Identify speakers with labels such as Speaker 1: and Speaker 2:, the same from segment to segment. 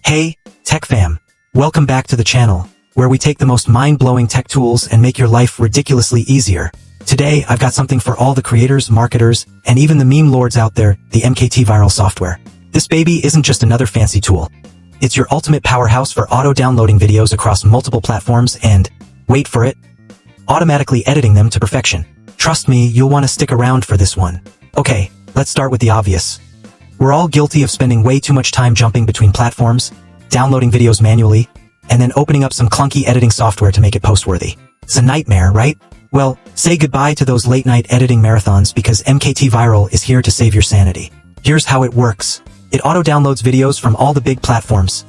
Speaker 1: Hey, Tech Fam! Welcome back to the channel, where we take the most mind-blowing tech tools and make your life ridiculously easier. Today, I've got something for all the creators, marketers, and even the meme lords out there, the MKT Viral software. This baby isn't just another fancy tool. It's your ultimate powerhouse for auto-downloading videos across multiple platforms and, wait for it, automatically editing them to perfection. Trust me, you'll want to stick around for this one. Okay, let's start with the obvious. We're all guilty of spending way too much time jumping between platforms, downloading videos manually, and then opening up some clunky editing software to make it post-worthy. It's a nightmare, right? Well, say goodbye to those late-night editing marathons because MKT Viral is here to save your sanity. Here's how it works. It auto-downloads videos from all the big platforms.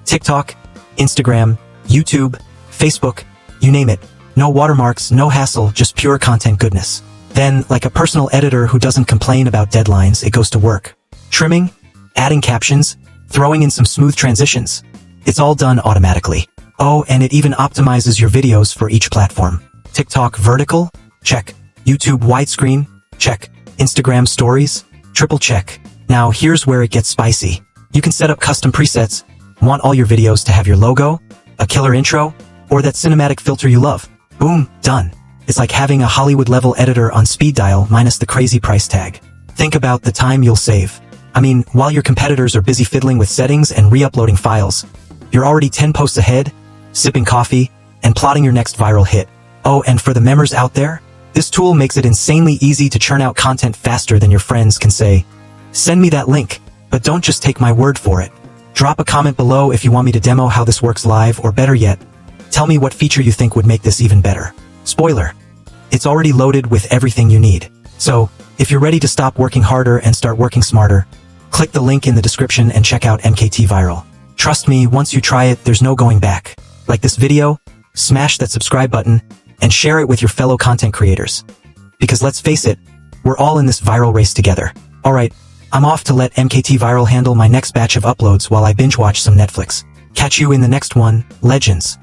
Speaker 1: TikTok, Instagram, YouTube, Facebook, you name it. No watermarks, no hassle, just pure content goodness. Then, like a personal editor who doesn't complain about deadlines, it goes to work. Trimming, adding captions, throwing in some smooth transitions. It's all done automatically. Oh, and it even optimizes your videos for each platform. TikTok vertical? Check. YouTube widescreen? Check. Instagram stories? Triple check. Now here's where it gets spicy. You can set up custom presets. Want all your videos to have your logo, a killer intro, or that cinematic filter you love. Boom, done. It's like having a Hollywood-level editor on speed dial minus the crazy price tag. Think about the time you'll save. I mean, while your competitors are busy fiddling with settings and re-uploading files, you're already 10 posts ahead, sipping coffee, and plotting your next viral hit. Oh, and for the members out there, this tool makes it insanely easy to churn out content faster than your friends can say, "Send me that link," but don't just take my word for it. Drop a comment below if you want me to demo how this works live, or better yet, tell me what feature you think would make this even better. Spoiler: it's already loaded with everything you need. So, if you're ready to stop working harder and start working smarter, click the link in the description and check out MKT Viral. Trust me, once you try it, there's no going back. Like this video, smash that subscribe button, and share it with your fellow content creators. Because let's face it, we're all in this viral race together. Alright, I'm off to let MKT Viral handle my next batch of uploads while I binge watch some Netflix. Catch you in the next one, legends.